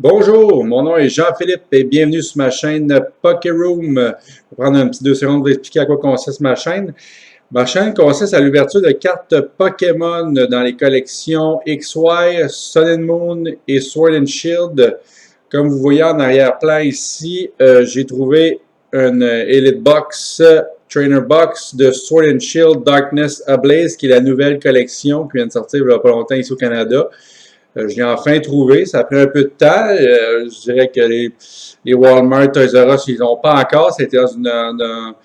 Bonjour, mon nom est Jean-Philippe et bienvenue sur ma chaîne Pokéroom. Je vais prendre un petit 2 secondes pour vous expliquer à quoi consiste ma chaîne. Ma chaîne consiste à l'ouverture de cartes Pokémon dans les collections XY, Sun and Moon et Sword and Shield. Comme vous voyez en arrière-plan ici, j'ai trouvé une Elite Box, Trainer Box de Sword and Shield Darkness Ablaze, qui est la nouvelle collection qui vient de sortir il n'y a pas longtemps ici au Canada. Je l'ai enfin trouvé. Ça a pris un peu de temps. Je dirais que les Walmart, Toys R Us, ils l'ont pas encore. C'était dans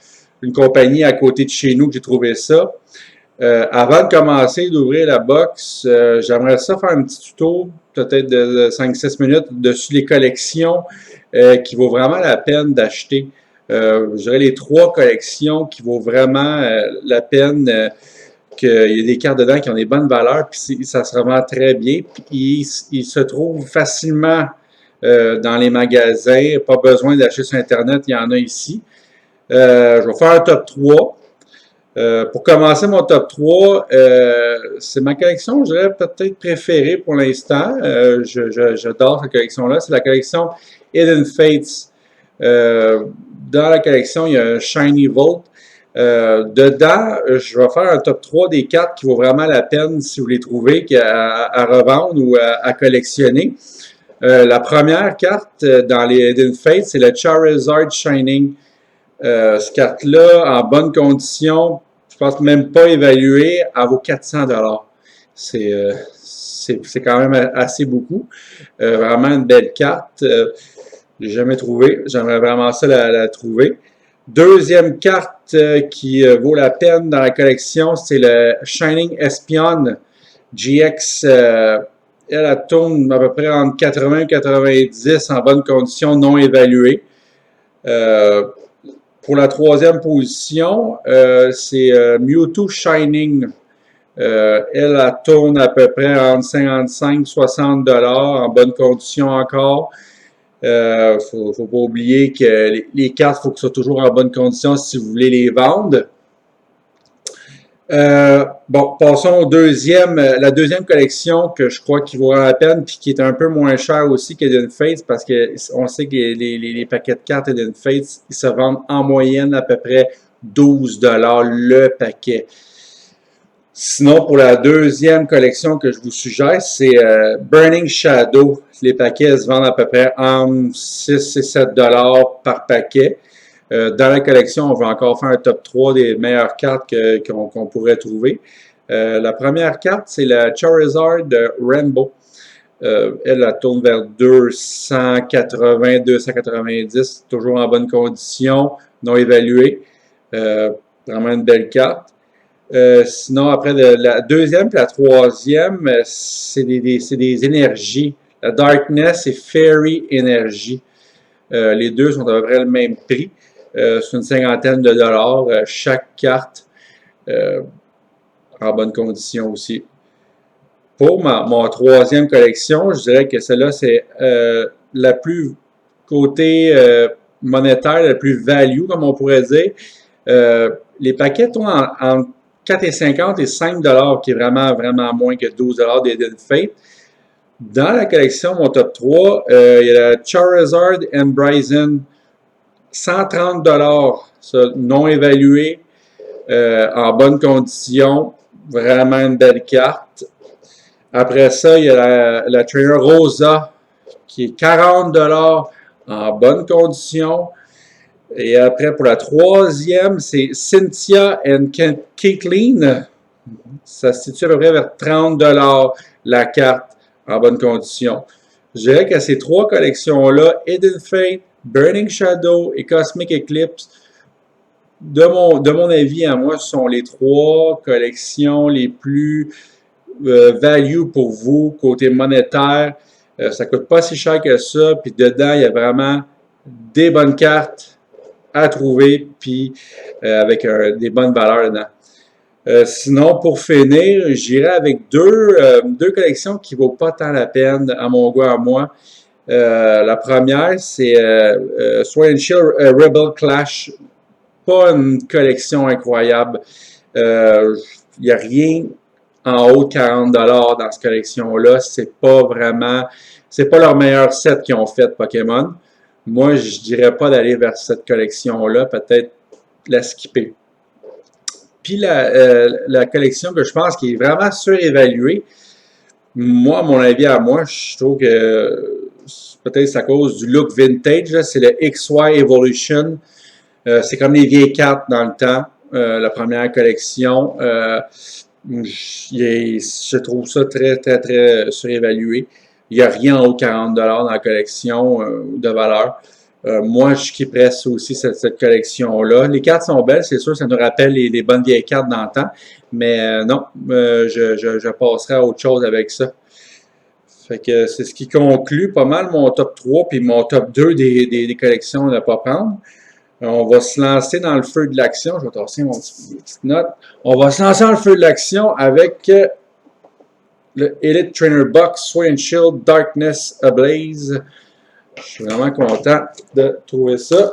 une compagnie à côté de chez nous que j'ai trouvé ça. Avant de commencer d'ouvrir la box, j'aimerais ça faire un petit tuto, peut-être de 5-6 minutes, dessus les collections qui vaut vraiment la peine d'acheter. Je dirais les 3 collections qui vaut vraiment la peine. Qu'il y a des cartes dedans qui ont des bonnes valeurs, puis ça se revend très bien. Puis il se trouve facilement dans les magasins. Pas besoin d'acheter sur Internet, il y en a ici. Je vais faire un top 3. Pour commencer mon top 3, c'est ma collection, je dirais, peut-être préférée pour l'instant. J'adore cette collection-là. C'est la collection Hidden Fates. Dans la collection, il y a un Shiny Volt. Dedans, je vais faire un top 3 des cartes qui vaut vraiment la peine si vous les trouvez à revendre ou à collectionner. La première carte dans les Hidden Fates, c'est le Charizard Shining. Cette carte-là, en bonne condition, je pense même pas évaluée, elle vaut 400$. C'est quand même assez beaucoup. Vraiment une belle carte. Je l'ai jamais trouvée. J'aimerais vraiment ça la trouver. Deuxième carte qui vaut la peine dans la collection, c'est le Shining Espion GX. Elle tourne à peu près entre 80 et 90 en bonne condition, non évaluée. Pour la troisième position, c'est Mewtwo Shining. Elle tourne à peu près entre 55 et 60$ en bonne condition encore. Faut pas oublier que les cartes, il faut qu'elles soient toujours en bonne condition si vous voulez les vendre. Bon, passons au la deuxième collection que je crois qui vaut la peine puis qui est un peu moins cher aussi qu'Hidden Fates parce qu'on sait que les paquets de cartes Hidden Fates, ils se vendent en moyenne à peu près 12$ le paquet. Sinon, pour la deuxième collection que je vous suggère, c'est Burning Shadow. Les paquets se vendent à peu près entre 6 et 7$ par paquet. Dans la collection, on va encore faire un top 3 des meilleures cartes qu'on pourrait trouver. La première carte, c'est la Charizard de Rainbow. Elle tourne vers 280, 290, toujours en bonne condition, non évaluée. Vraiment une belle carte. Sinon, après la deuxième et la troisième, c'est des énergies. La Darkness et Fairy Energy. Les deux sont à peu près le même prix. C'est une cinquantaine de dollars chaque carte. En bonne condition aussi. Pour mon troisième collection, je dirais que celle-là, c'est la plus côté monétaire, la plus value, comme on pourrait dire. Les paquets tournent en 4,50 et 5$, qui est vraiment, vraiment moins que 12$ des Hidden Fates. Dans la collection, mon top 3, il y a la Charizard Embracing, 130$, non évalué, en bonne condition, vraiment une belle carte. Après ça, il y a la Trainer Rosa, qui est 40$ en bonne condition. Et après, pour la troisième, c'est Cynthia and Caitlyn. Ça se situe à peu près vers 30$ la carte en bonne condition. Je dirais que ces 3 collections-là, Hidden Fate, Burning Shadow et Cosmic Eclipse, de mon avis à moi, ce sont les 3 collections les plus value pour vous, côté monétaire. Ça coûte pas si cher que ça. Puis dedans, il y a vraiment des bonnes cartes à trouver, puis avec des bonnes valeurs dedans. Sinon, pour finir, j'irai avec deux collections qui ne vaut pas tant la peine, à mon goût, à moi. La première, c'est Sword and Shield Rebel Clash. Pas une collection incroyable. Il n'y a rien en haut de 40$ dans cette collection-là. C'est pas vraiment c'est pas leur meilleur set qu'ils ont fait Pokémon. Moi, je dirais pas d'aller vers cette collection-là, peut-être la skipper. Puis la collection que je pense qui est vraiment surévaluée, moi, à mon avis à moi, je trouve que peut-être c'est à cause du look vintage, c'est le XY Evolution. C'est comme les vieilles cartes dans le temps, la première collection. Je trouve ça très, très, très surévalué. Il n'y a rien en haut de 40$ dans la collection de valeur. Moi, je kipperais aussi cette collection-là. Les cartes sont belles, c'est sûr, ça nous rappelle les bonnes vieilles cartes dans le temps. Mais non, je passerai à autre chose avec ça. Fait que c'est ce qui conclut pas mal mon top 3 puis mon top 2 des collections à ne pas prendre. On va se lancer dans le feu de l'action. Je vais tasser mon petite note. On va se lancer dans le feu de l'action avec le Elite Trainer Box Sword & Shield Darkness Ablaze. Je suis vraiment content de trouver ça.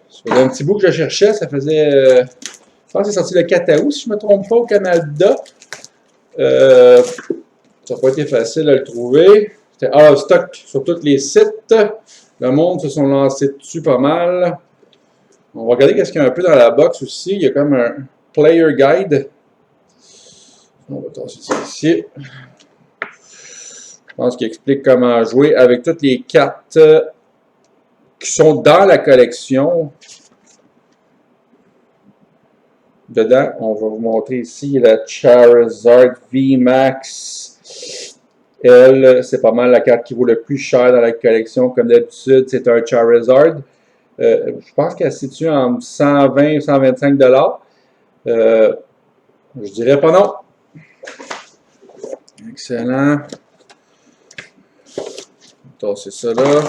Ça faisait un petit bout que je cherchais. Ça faisait... je pense que c'est sorti le 4 août, si je ne me trompe pas, au Canada. Ça n'a pas été facile à le trouver. C'était out of stock sur tous les sites. Le monde se sont lancés dessus pas mal. On va regarder qu'est-ce qu'il y a un peu dans la box aussi. Il y a comme un player guide. On va tasser ça ici. Je pense qu'il explique comment jouer avec toutes les cartes qui sont dans la collection. Dedans, on va vous montrer ici la Charizard VMAX. Elle, c'est pas mal la carte qui vaut le plus cher dans la collection. Comme d'habitude, c'est un Charizard. Je pense qu'elle se situe entre 120 et 125 $. Je dirais pas non. Excellent. C'est ça là.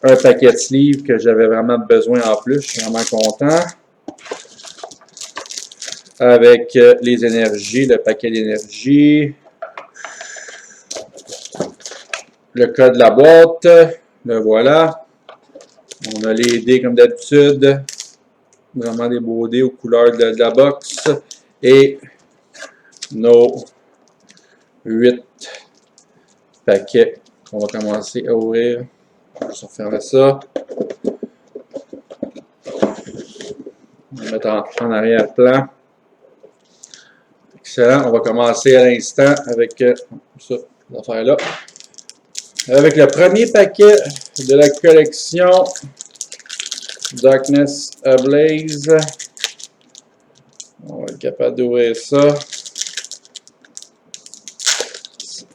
Un paquet de sleeves que j'avais vraiment besoin en plus. Je suis vraiment content. Avec les énergies, le paquet d'énergie. Le code de la boîte. Le voilà. On a les dés comme d'habitude. Vraiment des beaux dés aux couleurs de la box. Et nos 8 paquets qu'on va commencer à ouvrir. Je vais refermer ça. On va mettre en arrière-plan. Excellent. On va commencer à l'instant avec ça, l'affaire-là. Avec le premier paquet de la collection Darkness Ablaze. On va être capable d'ouvrir ça.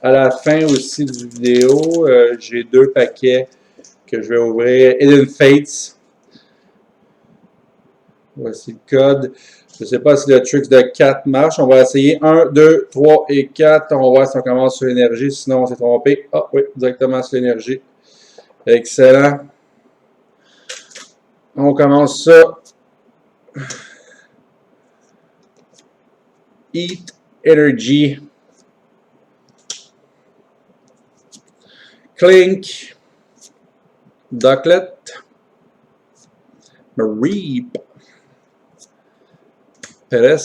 À la fin aussi du vidéo, j'ai 2 paquets que je vais ouvrir. Hidden Fates. Voici le code. Je ne sais pas si le trick de 4 marche. On va essayer 1, 2, 3 et 4. On va voir si on commence sur l'énergie. Sinon, on s'est trompé. Ah oui, directement sur l'énergie. Excellent. On commence ça. Eat Energy. Clink. Ducklet. Mareep. Perez.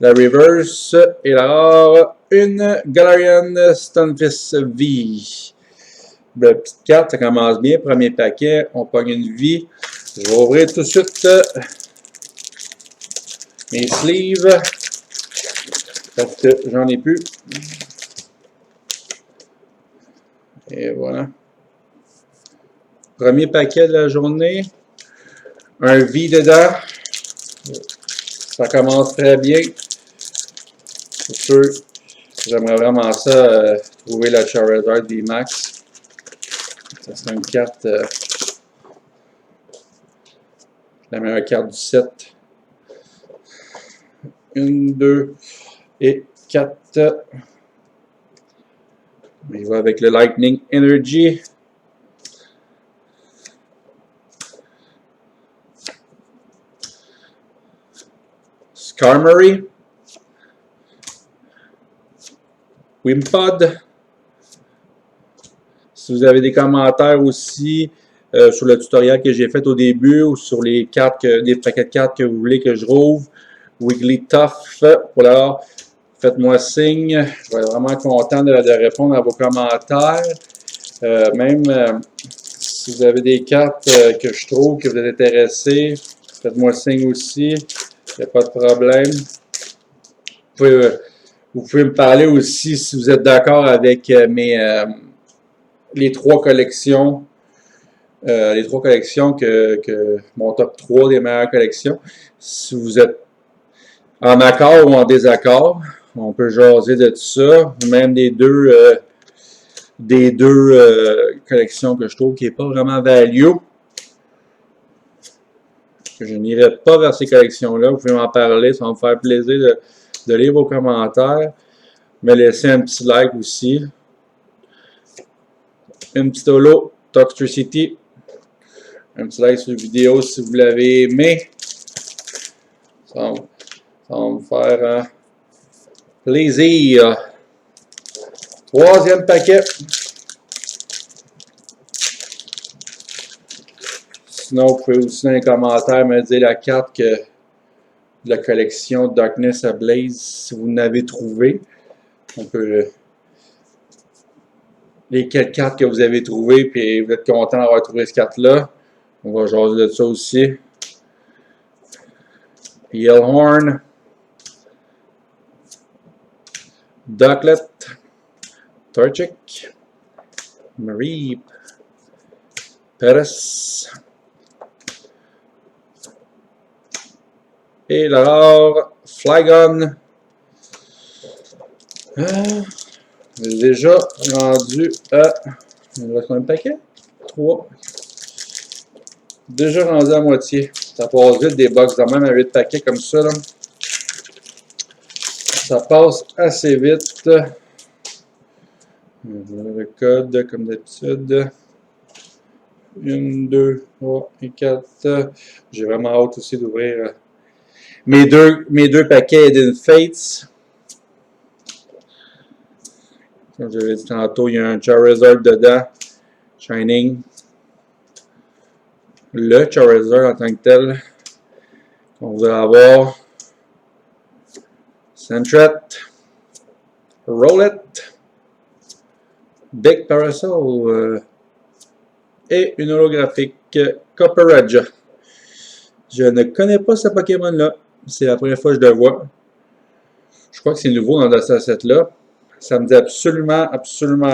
La reverse et la rare, une Galarian Stunfisk V. La petite carte, ça commence bien. Premier paquet, on pogne une vie. Je vais ouvrir tout de suite mes sleeves parce que j'en ai plus. Et voilà. Premier paquet de la journée. Un V dedans. Ça commence très bien. C'est sûr. J'aimerais vraiment ça, trouver la Charizard VMAX. Ça serait une carte, la meilleure carte du set. 1, 2 et 4. Il va avec le Lightning Energy. Skarmory. Wimpod. Si vous avez des commentaires aussi sur le tutoriel que j'ai fait au début ou sur les cartes, les paquets de cartes que vous voulez que je rouvre, Wigglytuff pour l'avoir. Faites-moi signe. Je vais être vraiment content de répondre à vos commentaires. Même si vous avez des cartes que je trouve que vous êtes intéressés, faites-moi signe aussi. Il n'y a pas de problème. Vous pouvez me parler aussi si vous êtes d'accord avec les trois collections. Que mon top 3 des meilleures collections. Si vous êtes en accord ou en désaccord, on peut jaser de tout ça. Ou même des deux collections que je trouve qui n'est pas vraiment value. Je n'irai pas vers ces collections-là. Vous pouvez m'en parler. Ça va me faire plaisir de lire vos commentaires. Me laisser un petit like aussi. Un petit holo, Toxtricity. Un petit like sur la vidéo si vous l'avez aimé. Ça va me faire plaisir. Troisième paquet. Sinon, vous pouvez aussi dans les commentaires me dire la carte de la collection Darkness Ablaze si vous n'avez trouvé. On peut quelles cartes que vous avez trouvées puis vous êtes content d'avoir trouvé cette carte-là. On va jaser de ça aussi. Yellowhorn. Ducklet. Torchic. Mareep. Perez. Et alors, Flygon. J'ai déjà rendu à. Il me reste combien de paquets? 3. Déjà rendu à moitié. Ça passe vite des box de même à 8 paquets comme ça. Là. Ça passe assez vite. Voilà le code comme d'habitude. 1, 2, 3 et 4. J'ai vraiment hâte aussi d'ouvrir mes deux paquets Hidden Fates. Comme je l'avais dit tantôt, il y a un Charizard dedans. Shining. Le Charizard en tant que tel. On voudrait avoir. Sentret. Rowlet. Big Parasol. Et une holographique Copperajah. Je ne connais pas ce Pokémon-là. C'est la première fois que je le vois. Je crois que c'est nouveau dans ce set-là. Ça me dit absolument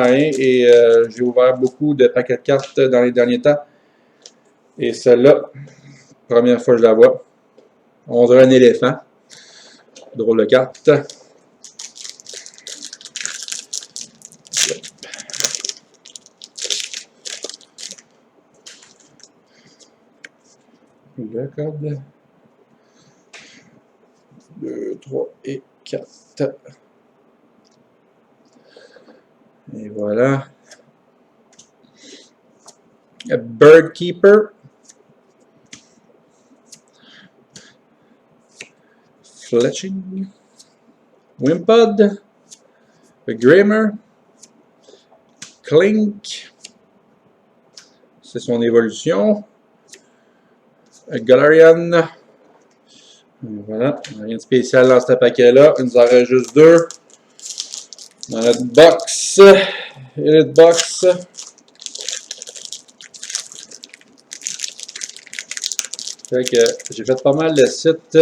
rien. Et j'ai ouvert beaucoup de paquets de cartes dans les derniers temps. Et celle-là, première fois que je la vois. On dirait un éléphant. Drôle de carte. Le code. 2, 3 et 4. Et voilà. Bird Keeper. Fletching. Wimpod. Grimer. Clink. C'est son évolution. Galarian. Voilà, rien de spécial dans ce paquet-là. Il nous en reste juste 2. Dans notre box. Elite box. Fait que j'ai fait pas mal de sites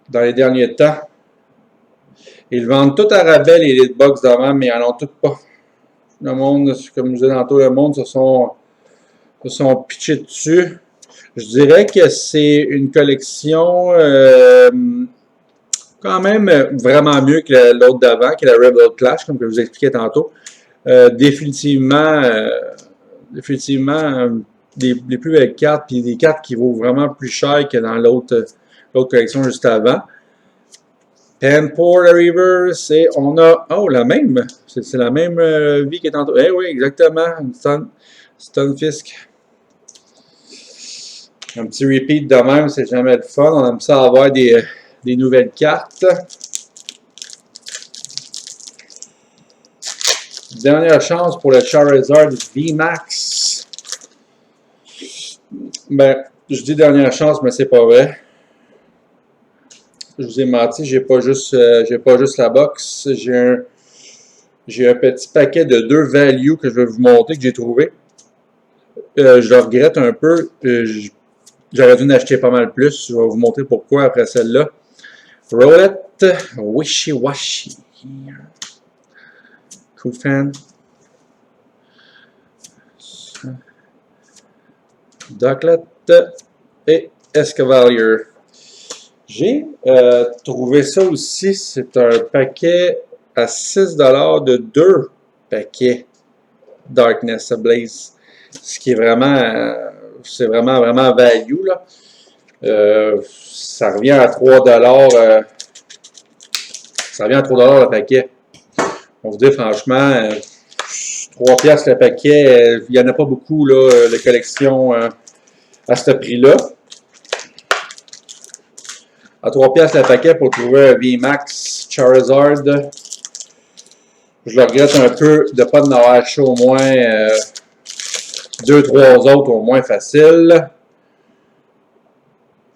dans les derniers temps. Ils vendent tout à rabais les Elite box d'avant, mais ils n'en ont toutes pas. Le monde, comme je disais tantôt, le monde se sont pitchés dessus. Je dirais que c'est une collection quand même vraiment mieux que l'autre d'avant, qui est la Rebel Clash, comme je vous expliquais tantôt. Définitivement des plus belles cartes, puis des cartes qui vaut vraiment plus cher que dans l'autre collection juste avant. Panpour River, on a, la même, c'est la même vie que tantôt. Eh oui, exactement, une Stunfisk. Un petit repeat de même, c'est jamais le fun. On aime ça avoir des nouvelles cartes. Dernière chance pour le Charizard VMAX. Ben, je dis dernière chance, mais c'est pas vrai. je vous ai menti, j'ai pas juste la box. J'ai un petit paquet de 2 values que je vais vous montrer, que j'ai trouvé. Je le regrette un peu. J'aurais dû en acheter pas mal plus. Je vais vous montrer pourquoi après celle-là. Roulette Wishy Washy. Cool fan. Ducklet et Escavalier. J'ai trouvé ça aussi. C'est un paquet à 6$ de 2 paquets Darkness Ablaze. Ce qui est vraiment, c'est vraiment value, là. Ça revient à 3$. Ça revient à 3$ le paquet. On vous dit franchement, 3$ le paquet, il n'y en a pas beaucoup là, de collections à ce prix-là. À 3$ le paquet pour trouver un VMAX Charizard. Je le regrette un peu de ne pas en avoir acheté au moins 2-3 autres au moins facile.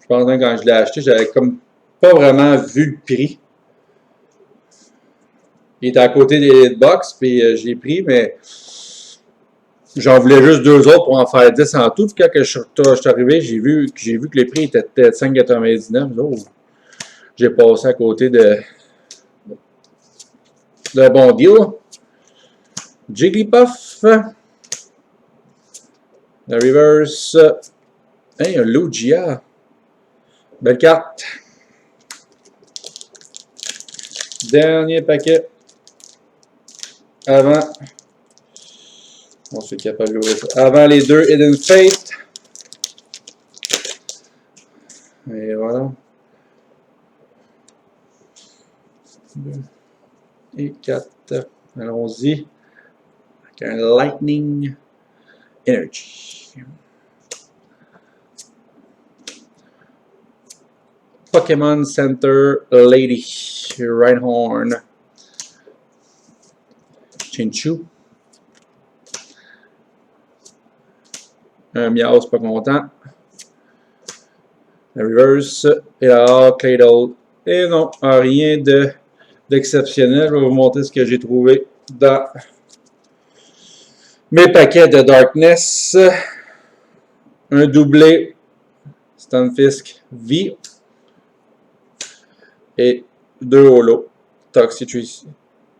Je pense que quand je l'ai acheté, j'avais comme pas vraiment vu le prix. Il était à côté des hitbox, puis je l'ai pris, mais j'en voulais juste 2 autres pour en faire 10 en tout. Puis quand je suis arrivé, j'ai vu que les prix étaient peut-être 5,99. Oh, j'ai passé à côté d'un bon deal. Jigglypuff. La reverse. Hey, un Lugia. Belle carte. Dernier paquet. Avant. On se fait capable d'ouvrir ça. Avant les 2 Hidden Fate. Et voilà. 2 et 4. Allons-y. Avec un Lightning Energy. Pokémon Center Lady. Rhyhorn. Chinchou. Un Meowth pas content. La reverse. Et la Claydol. Et non, rien d'exceptionnel. Je vais vous montrer ce que j'ai trouvé dans mes paquets de Darkness. Un doublé Stunfisk V. Et 2 holos.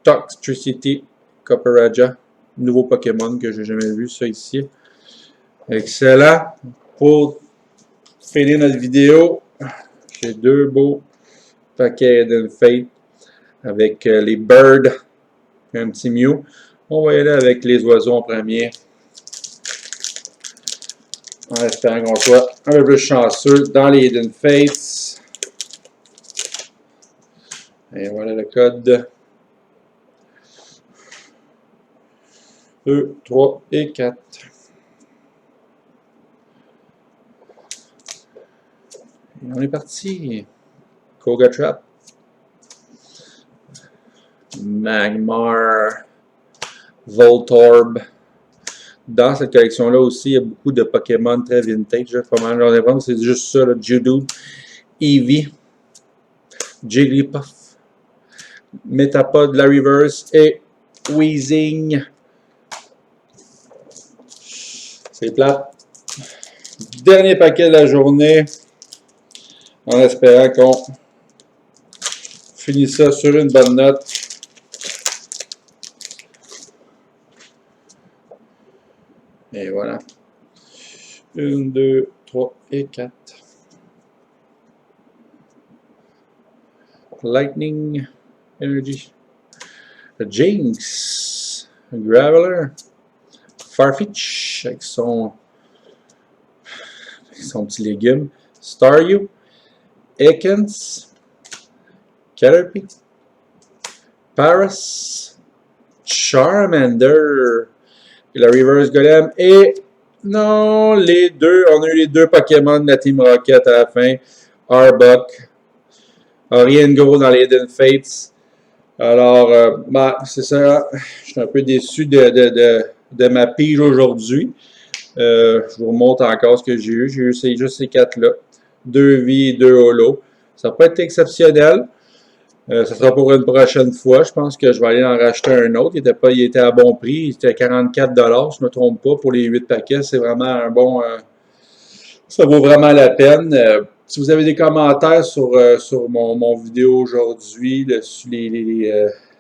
Toxtricity Copperajah. Nouveau Pokémon que j'ai jamais vu, ça ici. Excellent. Pour finir notre vidéo, j'ai 2 beaux paquets Hidden Fate avec les Birds et un petit Mew. On va y aller avec les oiseaux en premier. En espérant qu'on soit un peu plus chanceux dans les Hidden Fates. Et voilà le code. 2, 3 et 4. Et on est parti. Koga Trap. Magmar. Voltorb. Dans cette collection-là aussi, il y a beaucoup de Pokémon très vintage. Comment j'en ai vraiment, c'est juste ça, le Geodude, Eevee, Jigglypuff, Metapod, la Reverse et Weezing. C'est plate. Dernier paquet de la journée. En espérant qu'on finisse ça sur une bonne note. Et voilà. 1, 2, 3 et 4. Lightning Energy. Jinx. Graveler. Farfetch avec son petit légume. Staryu. Ekans. Caterpie. Paras. Charmander. Et la Reverse Golem. Et non, les deux. On a eu les 2 Pokémon de la Team Rocket à la fin. Arbok. Rien de gros dans les Hidden Fates. Alors, bah, c'est ça. Je suis un peu déçu de ma pige aujourd'hui. Je vous remontre encore ce que j'ai eu. J'ai eu juste ces 4-là. 2 vies et 2 holos. Ça n'a pas été exceptionnel. Ça sera pour une prochaine fois. Je pense que je vais aller en racheter un autre. Il était à bon prix. Il était à 44 $, je ne me trompe pas, pour les 8 paquets. C'est vraiment un bon... ça vaut vraiment la peine. Si vous avez des commentaires sur mon vidéo aujourd'hui,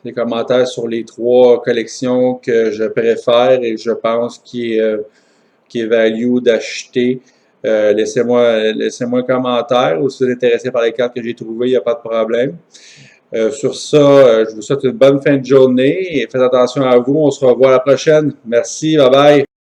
les commentaires sur les 3 collections que je préfère et je pense qui est value d'acheter, laissez-moi un commentaire, ou si vous êtes intéressé par les cartes que j'ai trouvées, il n'y a pas de problème. Sur ça, je vous souhaite une bonne fin de journée et faites attention à vous. On se revoit la prochaine. Merci, bye bye.